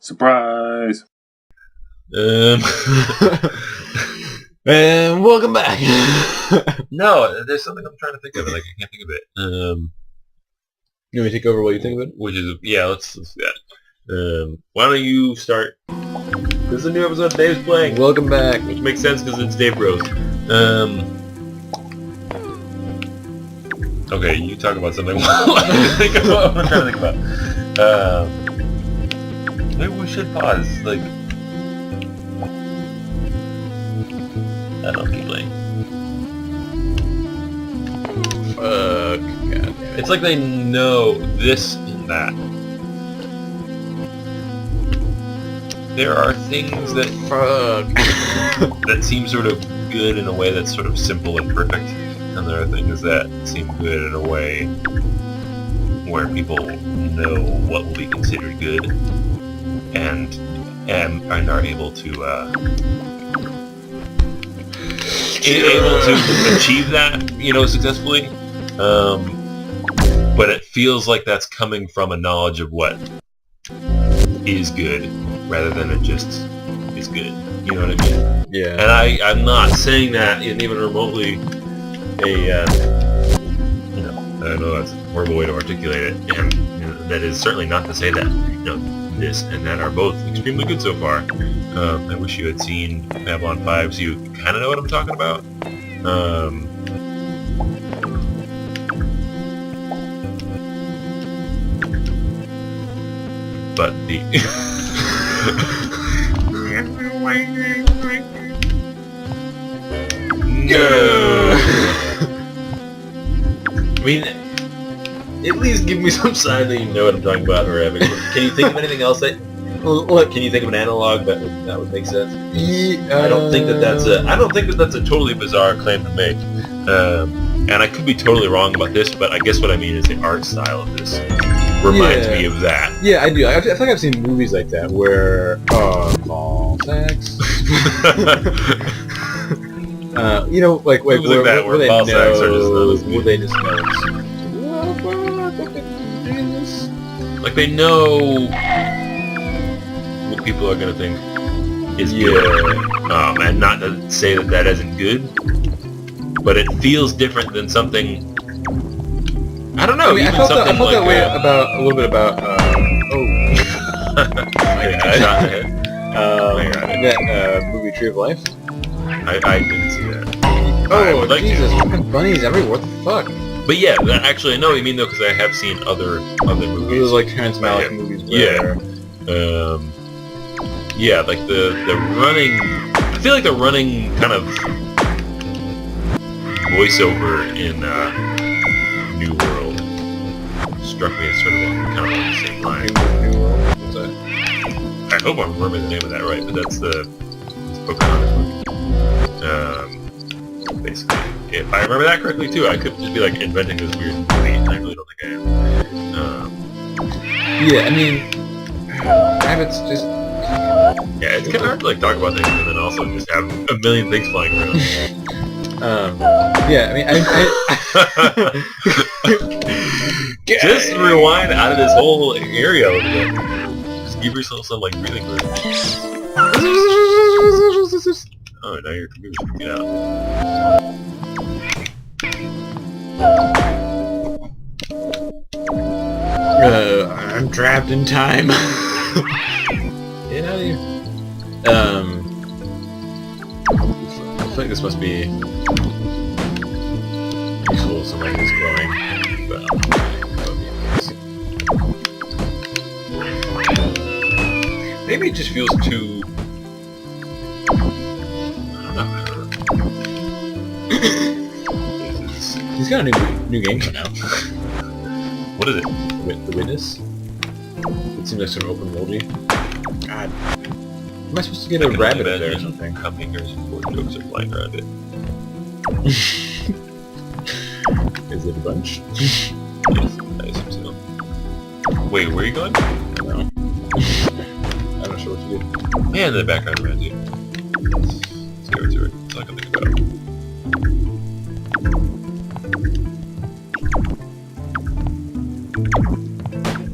Surprise! And welcome back. No, there's something I'm trying to think of, and I can't think of it. You want me to take over while you think of it? Which is, yeah, let's do that. Why don't you start? This is a new episode Dave's playing. Welcome back. Which makes sense because it's Dave Bros. Okay, you talk about something while I'm trying to think about. Maybe we should pause, like... I don't keep playing. Fuck. God. It's like they know this and that. There are things that that seem sort of good in a way that's sort of simple and perfect, and there are things that seem good in a way where people know what will be considered good and are able to achieve that, successfully. But it feels like that's coming from a knowledge of what is good, rather than it just is good. You know what I mean? Yeah. And I'm not saying that in even remotely I know that's a horrible way to articulate it, and that is certainly not to say that this and that are both extremely good so far. I wish you had seen Babylon 5, so you kind of know what I'm talking about. But the no. I mean, at least give me some sign that you know what I'm talking about, or can you think of anything else that? Can you think of an analog that would make sense? I don't think that's a totally bizarre claim to make, and I could be totally wrong about this, but I guess what I mean is the art style of this reminds me of that. Yeah, I do. I feel like I've seen movies like that where ball sacks. Like where they ball know, sacks are just those. Where they just know. Like they know what people are gonna think is good, and not to say that isn't good, but it feels different than something. I don't know. I felt that way about a little bit about. That movie Tree of Life. I didn't see that. Oh, Jesus! Fucking bunnies everywhere. What the fuck? But yeah, actually I know what you mean though, because I have seen other movies. Those like Terrence Malick movies. Where... Yeah, like the running. I feel like the running kind of voiceover in New World struck me as sort of kind of on the same line. New World. What's that? I hope I'm remembering the name of that right, but that's the Pocahontas movie. Basically, if I remember that correctly too, I could just be like inventing this weird movie, and I really don't think I am. Yeah, I mean, rabbits just. Yeah, it's kind of hard to like talk about things and then also just have a million things flying around. Yeah, I mean, just rewind out of this whole area a little bit. Just give yourself some like breathing room. Oh, now your computer's freaking out. I'm trapped in time. Get out of here. I feel like this must be useful. Something is glowing, but maybe it just feels too. He's got a new game now. What is it? The Witness. It seems like sort of open worldy. God. Am I supposed to get a rabbit in there or something? How fingers and four jokes are flying around it. Is it a bunch? Yes, I assume so. Wait, where are you going? I don't know. I'm not sure what to do. Man, the background around you. It's all I can think about.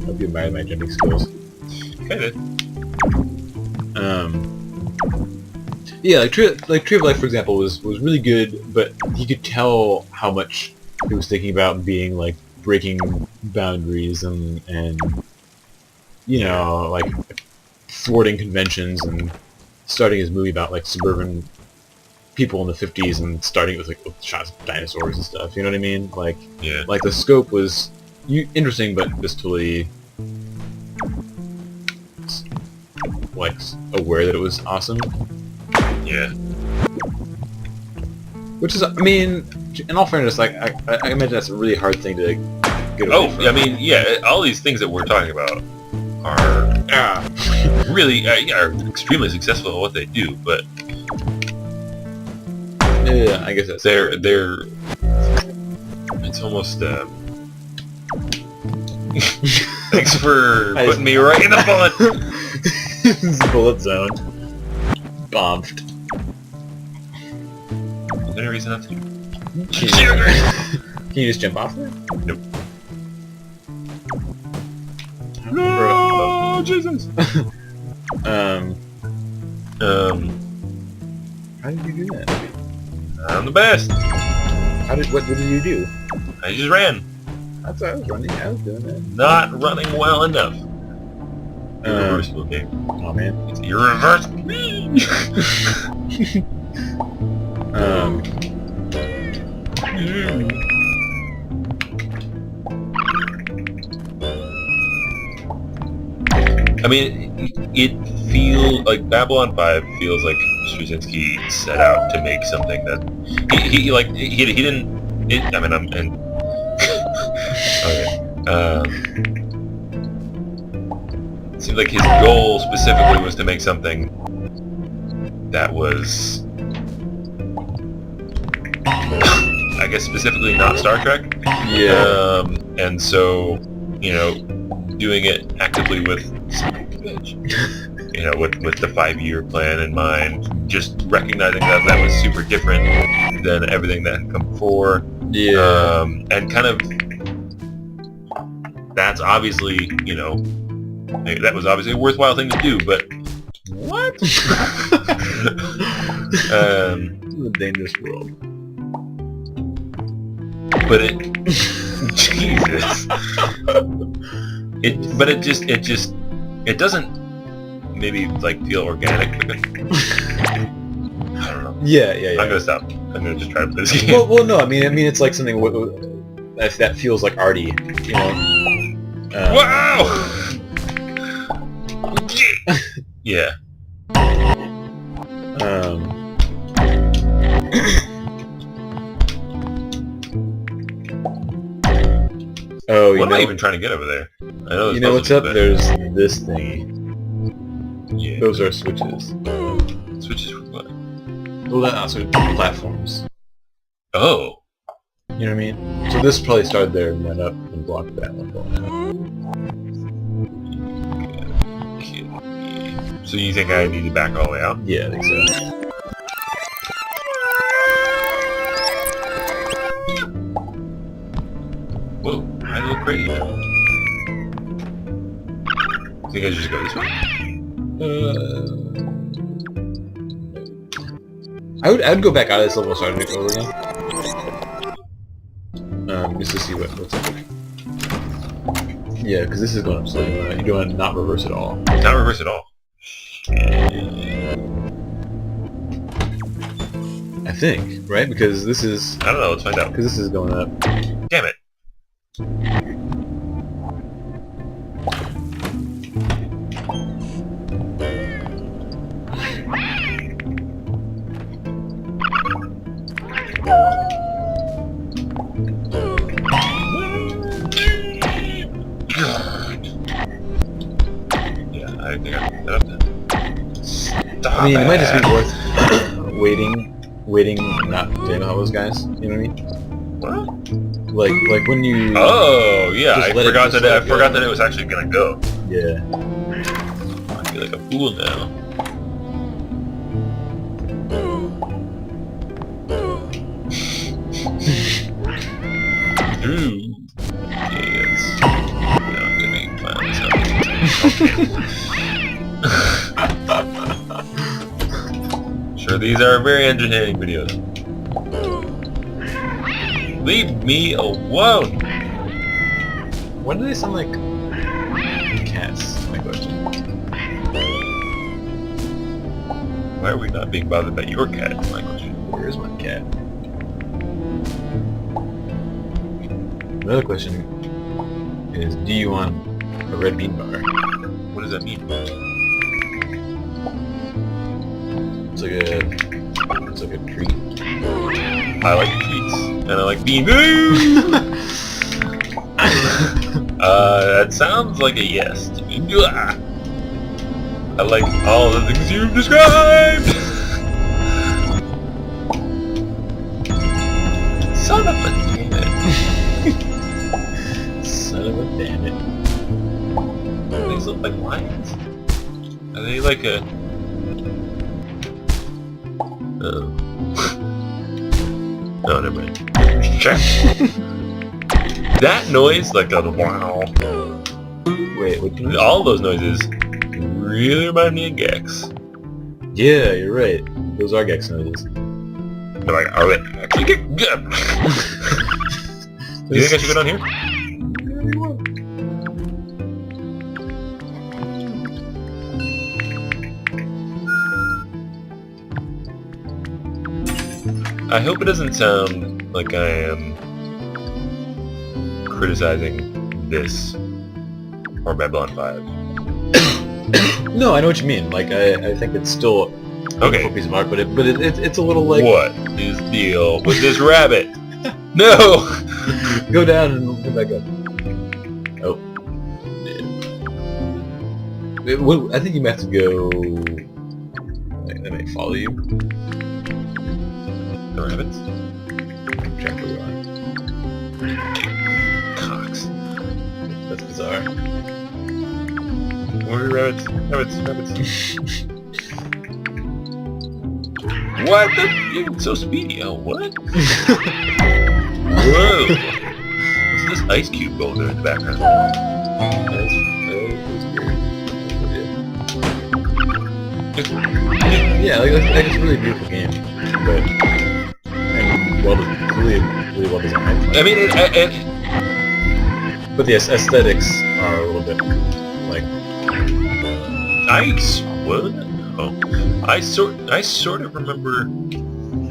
Hope you admire my jumping skills. Kinda. Yeah, like Tree of Life, for example, was really good, but you could tell how much he was thinking about being like breaking boundaries and you know, like thwarting conventions and starting his movie about like suburban people in the 50s and starting with like with shots of dinosaurs and stuff. You know what I mean? Like, Yeah. like the scope was interesting, but just totally like aware that it was awesome. Yeah. Which is, I mean, in all fairness, like I imagine that's a really hard thing to get away from. I mean, yeah, all these things that we're talking about are really are extremely successful at what they do, but yeah, I guess that's they're it's almost thanks for putting me right in the bullet. Bullet zone. Bombed. Is there any reason not to? Can you just jump off there? Nope. No, Jesus. How did you do that? I'm the best. What did you do? I just ran. That's what I was running. I was doing that. Not running well enough. Irreversible game. Oh man. It's irreversible. I mean, it feels like Babylon 5 feels like Straczynski set out to make something that he didn't. I mean, okay. It seemed like his goal specifically was to make something that was, I guess, specifically not Star Trek. Yeah. And so, you know, doing it actively with, you know, with the 5-year plan in mind, just recognizing that that was super different than everything that had come before. Yeah. And kind of, that's obviously, you know, that was obviously a worthwhile thing to do, but what? This is a dangerous world. But it, Jesus. It doesn't maybe like feel organic. I don't know. Yeah. I'm gonna stop. I'm gonna just try to play this game. Well, no. I mean, it's like something that feels like arty, you know. Wow. Yeah. Oh, what am I even trying to get over there? I know you know what's up? There's this thingy. Yeah. Those are switches. Switches for what? Well, that's also platforms. Oh. You know what I mean? So this probably started there and went up and blocked that one going out. So you think I need to back all the way out? Yeah, I think so. Whoa, I look crazy now. Think I should just go this way? I'd go back out of this level and start it over again. Just to see what's up. Yeah, because this is going up, so you don't want to not reverse at all. Not reverse at all. I think, right? Because this is... I don't know, let's find out. Because this is going up. Damn it. Yeah, I think I picked that up then. Stop I mean, it might just be it. worth waiting, not doing all those guys. You know what I mean? What? Like when you... Oh, yeah, I Just let it forgot just that let I it forgot go. that it was actually gonna go. Yeah. I feel like a fool now. Ooh. Yes. Yeah, I'm gonna make fun of myself. Sure, these are very entertaining videos. Leave me alone! Why do they sound like cats? My question. Why are we not being bothered by your cat? Is my question. Where is my cat? Another question is, do you want a red bean bar? What does that mean? It's like a treat. I like treats, and I like beans. That sounds like a yes to me. I like all the things you've described! Son of a damn it. Son of a damn it. These look like lions. Are they like a... Oh. No, never mind. Check. That noise, like a wow. Wait, what do you mean? All those noises really remind me of Gex. Yeah, you're right. Those are Gex noises. They're like, are they actually good? Do you think I should go down here? I hope it doesn't sound like I am criticizing this or Babylon 5. No, I know what you mean. Like, I think it's still a Okay. piece of art, but it's a little like... What is the deal with this rabbit? No! Go down and come back up. Oh. I think you might have to go... They may follow you. The rabbits? Check where you are. Cocks. That's bizarre. Where are rabbits? Rabbits. What? You're so speedy. Oh, what? Whoa! What's this ice cube going on in the background? That's weird. Yeah, like it's a really beautiful game, but and really well designed. I mean, But the aesthetics are a little bit like I sort of remember.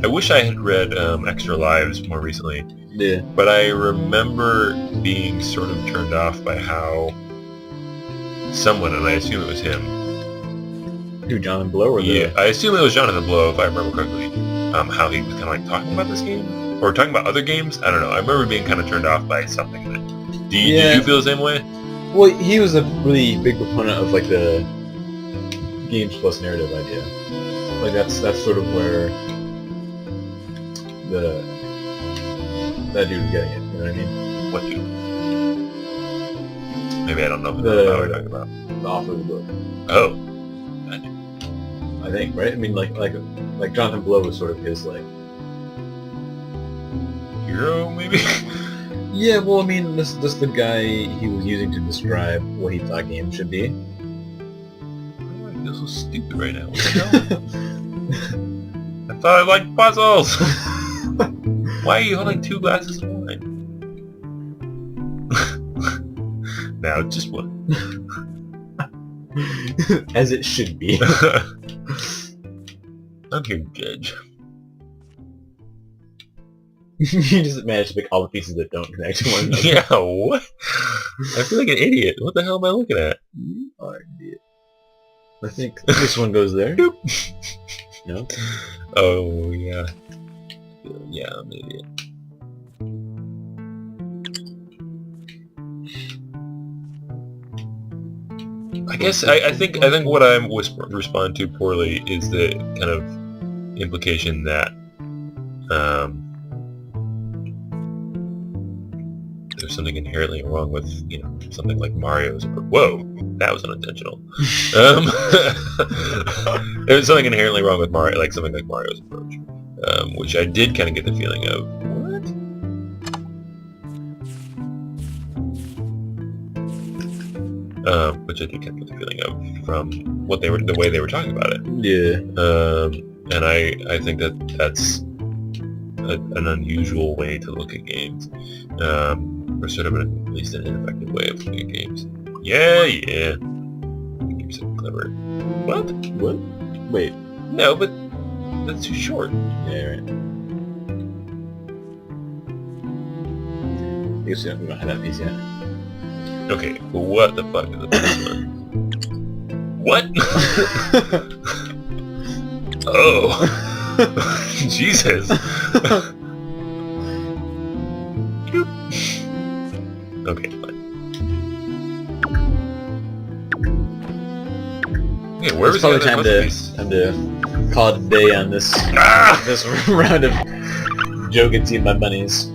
I wish I had read Extra Lives more recently. yeah. But I remember being sort of turned off by how someone, and I assume it was him. Who, Jon Blow or the... Yeah, I assume it was Jonathan Blow, if I remember correctly. How he was kind of like talking about this game, or talking about other games. I don't know. I remember being kind of turned off by something. Did you feel the same way? Well, he was a really big proponent of like the games plus narrative idea. Like that's sort of where that dude was getting it. You know what I mean? What dude? Maybe I don't know what we're talking about. The author of the book. Oh. I think, right? I mean, like Jonathan Blow was sort of his like Hero, maybe? Yeah, well, I mean, this the guy he was using to describe what he thought games should be. Why do I feel so stupid right now? What the hell? I thought I liked puzzles! Why are you holding 2 glasses of wine? Now it's just one. As it should be. I'm here to judge. You just managed to pick all the pieces that don't connect to one another. Yeah, what? I feel like an idiot. What the hell am I looking at? You are an idiot. I think this one goes there. No? Oh, yeah. Yeah, I'm an idiot. I guess I think what I respond to poorly is the kind of implication that there's something inherently wrong with, you know, something like Mario's approach. Whoa, that was unintentional. There's something inherently wrong with Mario, like something like Mario's approach, which I did kind of get the feeling of. What? which I do kind of get the feeling of from the way they were talking about it. Yeah. And I think that's an unusual way to look at games, or sort of at least an ineffective way of looking at games. Yeah. Games are clever. What? Wait. No, but that's too short. Yeah, right. I guess we don't have that piece yet. Okay, what the fuck is the first one? What? Oh. Jesus. Okay, fine. Okay, where was It's probably the time other to piece? call it a day on this Ah! this round of joking to my bunnies.